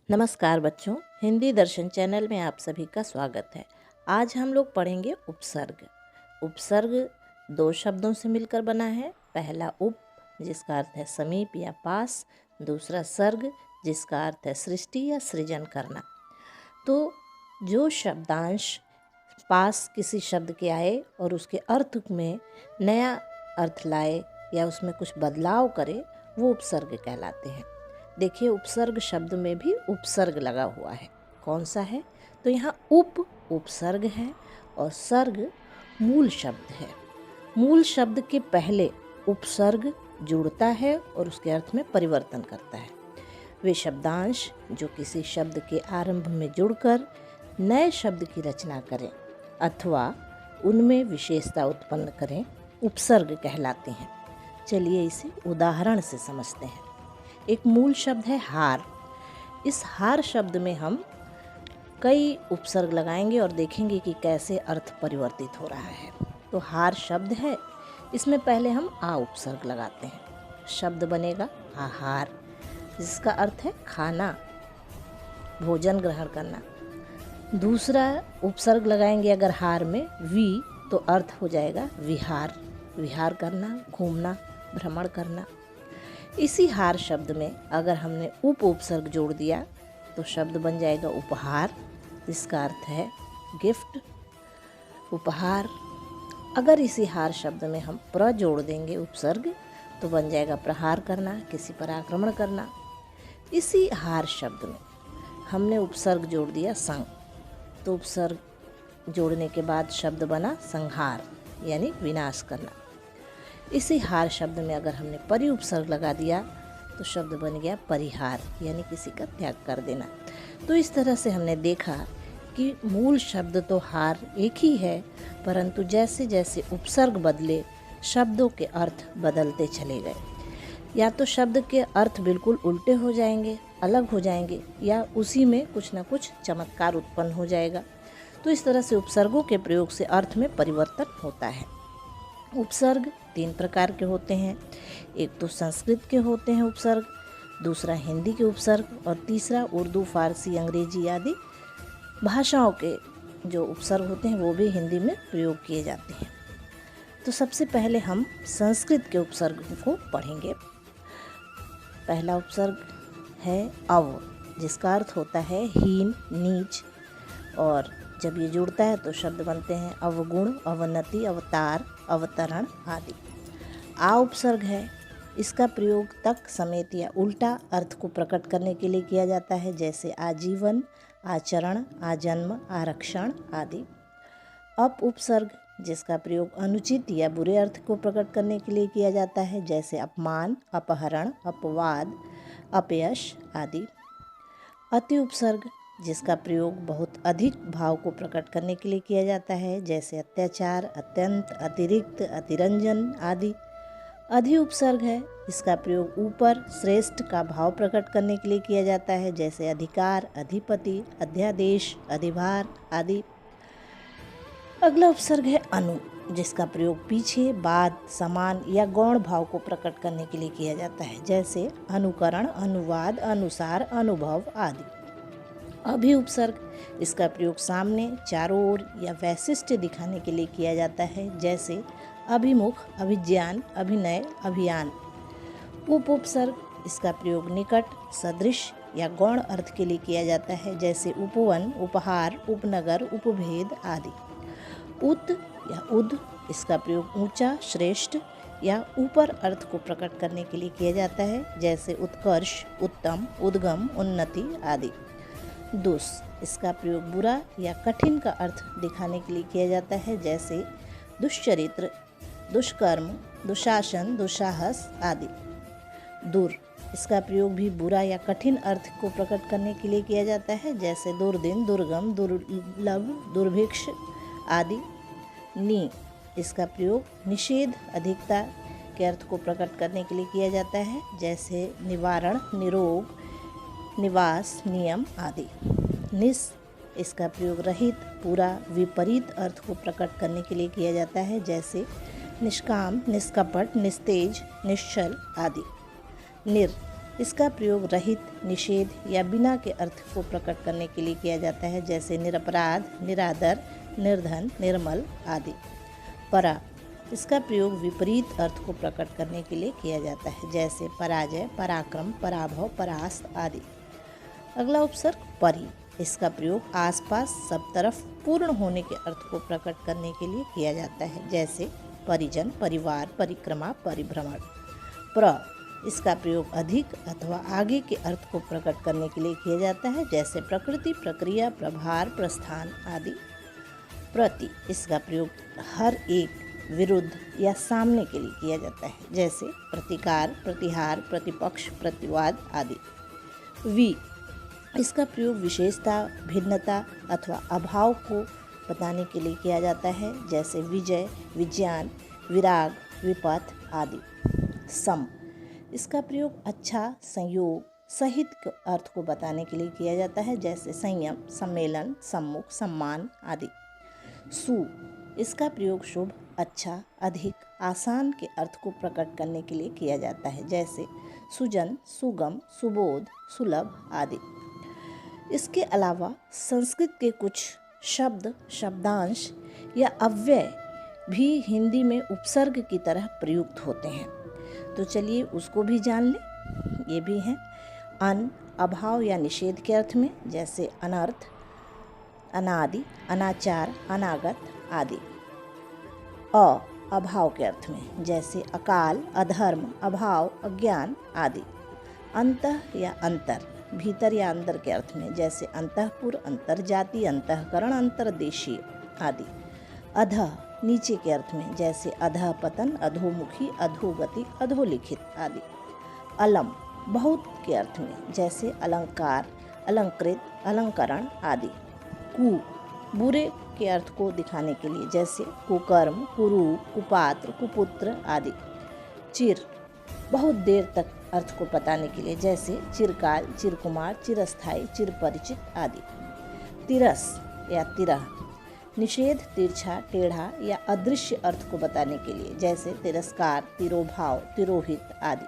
नमस्कार बच्चों, हिंदी दर्शन चैनल में आप सभी का स्वागत है। आज हम लोग पढ़ेंगे उपसर्ग। उपसर्ग दो शब्दों से मिलकर बना है। पहला उप, जिसका अर्थ है समीप या पास। दूसरा सर्ग, जिसका अर्थ है सृष्टि या सृजन करना। तो जो शब्दांश पास किसी शब्द के आए और उसके अर्थ में नया अर्थ लाए या उसमें कुछ बदलाव करे, वो उपसर्ग कहलाते हैं। देखिए, उपसर्ग शब्द में भी उपसर्ग लगा हुआ है। कौन सा है? तो यहाँ उपसर्ग है और सर्ग मूल शब्द है। मूल शब्द के पहले उपसर्ग जुड़ता है और उसके अर्थ में परिवर्तन करता है। वे शब्दांश जो किसी शब्द के आरंभ में जुड़कर नए शब्द की रचना करें अथवा उनमें विशेषता उत्पन्न करें, उपसर्ग कहलाते हैं। चलिए इसे उदाहरण से समझते हैं। एक मूल शब्द है हार। इस हार शब्द में हम कई उपसर्ग लगाएंगे और देखेंगे कि कैसे अर्थ परिवर्तित हो रहा है। तो हार शब्द है, इसमें पहले हम आ उपसर्ग लगाते हैं। शब्द बनेगा आहार, जिसका अर्थ है खाना, भोजन ग्रहण करना। दूसरा उपसर्ग लगाएंगे अगर हार में वी, तो अर्थ हो जाएगा विहार, विहार करना, घूमना, भ्रमण करना। इसी हार शब्द में अगर हमने उपसर्ग जोड़ दिया तो शब्द बन जाएगा उपहार, जिसका अर्थ है गिफ्ट, उपहार। अगर इसी हार शब्द में हम प्र जोड़ देंगे उपसर्ग, तो बन जाएगा प्रहार करना, किसी पर आक्रमण करना। इसी हार शब्द में हमने उपसर्ग जोड़ दिया संग, तो उपसर्ग जोड़ने के बाद शब्द बना संहार, यानी विनाश करना। इसी हार शब्द में अगर हमने परि उपसर्ग लगा दिया तो शब्द बन गया परिहार, यानी किसी का त्याग कर देना। तो इस तरह से हमने देखा कि मूल शब्द तो हार एक ही है, परंतु जैसे जैसे उपसर्ग बदले शब्दों के अर्थ बदलते चले गए। या तो शब्द के अर्थ बिल्कुल उल्टे हो जाएंगे, अलग हो जाएंगे, या उसी में कुछ ना कुछ चमत्कार उत्पन्न हो जाएगा। तो इस तरह से उपसर्गों के प्रयोग से अर्थ में परिवर्तन होता है। उपसर्ग तीन प्रकार के होते हैं। एक तो संस्कृत के होते हैं उपसर्ग, दूसरा हिंदी के उपसर्ग और तीसरा उर्दू, फारसी, अंग्रेजी आदि भाषाओं के जो उपसर्ग होते हैं वो भी हिंदी में प्रयोग किए जाते हैं। तो सबसे पहले हम संस्कृत के उपसर्ग को पढ़ेंगे। पहला उपसर्ग है अव, जिसका अर्थ होता है हीन, नीच, और जब ये जुड़ता है तो शब्द बनते हैं अवगुण, अवनति, अवतार, अवतरण आदि। आ उपसर्ग है, इसका प्रयोग तक, समेत या उल्टा अर्थ को प्रकट करने के लिए किया जाता है, जैसे आजीवन, आचरण, आजन्म, आरक्षण आदि। अप उपसर्ग, जिसका प्रयोग अनुचित या बुरे अर्थ को प्रकट करने के लिए किया जाता है, जैसे अपमान, अपहरण, अपवाद, अपयश आदि। अति उपसर्ग, जिसका प्रयोग बहुत अधिक भाव को प्रकट करने के लिए किया जाता है, जैसे अत्याचार, अत्यंत, अतिरिक्त, अतिरंजन आदि। अधि उपसर्ग है, इसका प्रयोग ऊपर, श्रेष्ठ का भाव प्रकट करने के लिए किया जाता है, जैसे अधिकार, अधिपति, अध्यादेश, अधिभार आदि। अगला उपसर्ग है अनु, जिसका प्रयोग पीछे, बाद, समान या गौण भाव को प्रकट करने के लिए किया जाता है, जैसे अनुकरण, अनुवाद, अनुसार, अनुभव आदि। अभि उपसर्ग, इसका प्रयोग सामने, चारों ओर या वैशिष्ट्य दिखाने के लिए किया जाता है, जैसे अभिमुख, अभिज्ञान, अभिनय, अभियान। उप उपसर्ग, इसका प्रयोग निकट, सदृश या गौण अर्थ के लिए किया जाता है, जैसे उपवन, उपहार, उपनगर, उपभेद आदि। उत या उद, इसका प्रयोग ऊंचा, श्रेष्ठ या ऊपर अर्थ को प्रकट करने के लिए किया जाता है, जैसे उत्कर्ष, उत्तम, उद्गम, उन्नति आदि। दुस, इसका प्रयोग बुरा या कठिन का अर्थ दिखाने के लिए किया जाता है, जैसे दुष्चरित्र, दुष्कर्म, दुशासन, दुस्साहस आदि। दुर, इसका प्रयोग भी बुरा या कठिन अर्थ को प्रकट करने के लिए किया जाता है, जैसे दुर्दिन, दुर्गम, दुर्लभ, दुर्भिक्ष आदि। नी, इसका प्रयोग निषेध, अधिकता के अर्थ को प्रकट करने के लिए किया जाता है, जैसे निवारण, निरोग, निवास, नियम आदि। निस, इसका प्रयोग रहित, पूरा, विपरीत अर्थ को प्रकट करने के लिए किया जाता है, जैसे निष्काम, निष्कपट, निस्तेज, निश्चल आदि। निर, इसका प्रयोग रहित, निषेध या बिना के अर्थ को प्रकट करने के लिए किया जाता है, जैसे निरपराध, निरादर, निर्धन, निर्मल आदि। परा, इसका प्रयोग विपरीत अर्थ को प्रकट करने के लिए किया जाता है, जैसे पराजय, पराक्रम, पराभव, परास्त आदि। अगला उपसर्ग परि, इसका प्रयोग आसपास, सब तरफ, पूर्ण होने के अर्थ को प्रकट करने के लिए किया जाता है, जैसे परिजन, परिवार, परिक्रमा, परिभ्रमण। प्र, इसका प्रयोग अधिक अथवा आगे के अर्थ को प्रकट करने के लिए किया जाता है, जैसे प्रकृति, प्रक्रिया, प्रभार, प्रस्थान आदि। प्रति, इसका प्रयोग हर एक, विरुद्ध या सामने के लिए किया जाता है, जैसे प्रतिकार, प्रतिहार, प्रतिपक्ष, प्रतिवाद आदि। वि, इसका प्रयोग विशेषता, भिन्नता अथवा अभाव को बताने के लिए किया जाता है, जैसे विजय, विज्ञान, विराग, विपथ आदि। सम, इसका प्रयोग अच्छा, संयोग, सहित के अर्थ को बताने के लिए किया जाता है, जैसे संयम, सम्मेलन, सम्मुख, सम्मान आदि। सु, इसका प्रयोग शुभ, अच्छा, अधिक, आसान के अर्थ को प्रकट करने के लिए किया जाता है, जैसे सुजन, सुगम, सुबोध, सुलभ आदि। इसके अलावा संस्कृत के कुछ शब्द, शब्दांश या अव्यय भी हिंदी में उपसर्ग की तरह प्रयुक्त होते हैं, तो चलिए उसको भी जान लें। ये भी हैं अन, अभाव या निषेध के अर्थ में, जैसे अनर्थ, अनादि, अनाचार, अनागत आदि। अ, अभाव के अर्थ में, जैसे अकाल, अधर्म, अभाव, अज्ञान आदि। अंतः या अंतर, भीतर या अंदर के अर्थ में, जैसे अंतःपुर, अंतर्जाति, अंतःकरण, अंतर्देशीय आदि। अधः, नीचे के अर्थ में, जैसे अधः पतन, अधोमुखी, अधोगति, अधोलिखित आदि। अलम, बहुत के अर्थ में, जैसे अलंकार, अलंकृत, अलंकरण आदि। कु, बुरे के अर्थ को दिखाने के लिए, जैसे कुकर्म, कुरूप, कुपात्र, कुपुत्र आदि। चिर, बहुत देर तक अर्थ को बताने के लिए, जैसे चिरकाल, चिरकुमार, चिरस्थायी, चिरपरिचित आदि। तिरस या तिरह, निषेध, तिरछा, टेढ़ा या अदृश्य अर्थ को बताने के लिए, जैसे तिरस्कार, तिरोभाव, तिरोहित आदि।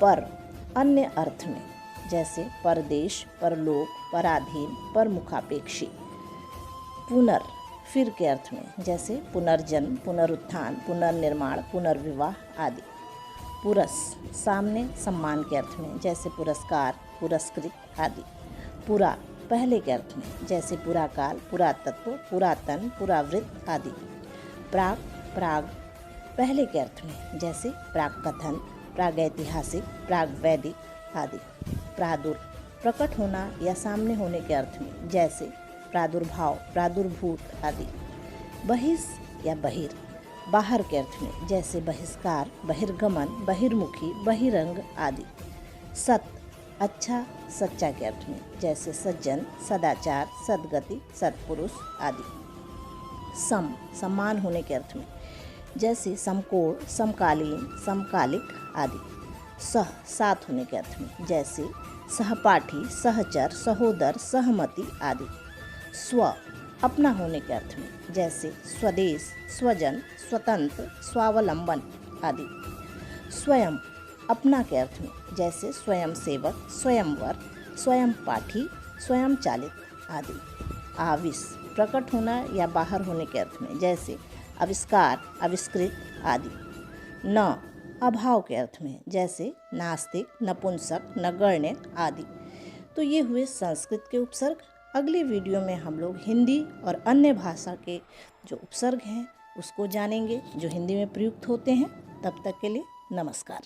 पर, अन्य अर्थ में, जैसे परदेश, परलोक, पराधीन, परमुखापेक्षी। पुनर, फिर के अर्थ में, जैसे पुनर्जन्म, पुनरुत्थान, पुनर्निर्माण, पुनर्विवाह आदि। पुरस, सामने, सम्मान के अर्थ में, जैसे पुरस्कार, पुरस्कृत आदि। पुरा, पहले के अर्थ में, जैसे पुराकाल, पुरातत्व, पुरातन, पुरावृत्त आदि। प्राग, प्राग, पहले के अर्थ में, जैसे प्रागकथन, प्रागैतिहासिक, प्रागवैदिक आदि। प्रादुर, प्रकट होना या सामने होने के अर्थ में, जैसे प्रादुर्भाव, प्रादुर्भूत आदि। बहिष या बहिर, बाहर के अर्थ में, जैसे बहिष्कार, बहिर्गमन, बहिर्मुखी, बहिरंग आदि। सत, अच्छा, सच्चा के अर्थ में, जैसे सज्जन, सदाचार, सद्गति, सत्पुरुष आदि। सम, सम्मान होने के अर्थ में, जैसे समकोण, समकालीन, समकालिक आदि। सह, साथ होने के अर्थ में, जैसे सहपाठी, सहचर, सहोदर, सहमति आदि। स्व, अपना होने के अर्थ में, जैसे स्वदेश, स्वजन, स्वतंत्र, स्वावलंबन आदि। स्वयं, अपना के अर्थ में, जैसे स्वयं सेवक, स्वयंवर, स्वयं पाठी, स्वयं चालित आदि। आविष, प्रकट होना या बाहर होने के अर्थ में, जैसे आविष्कार, आविष्कृत आदि। न, अभाव के अर्थ में, जैसे नास्तिक, नपुंसक, नगण्य आदि। तो ये हुए संस्कृत के उपसर्ग। अगले वीडियो में हम लोग हिंदी और अन्य भाषा के जो उपसर्ग हैं उसको जानेंगे जो हिंदी में प्रयुक्त होते हैं। तब तक के लिए नमस्कार।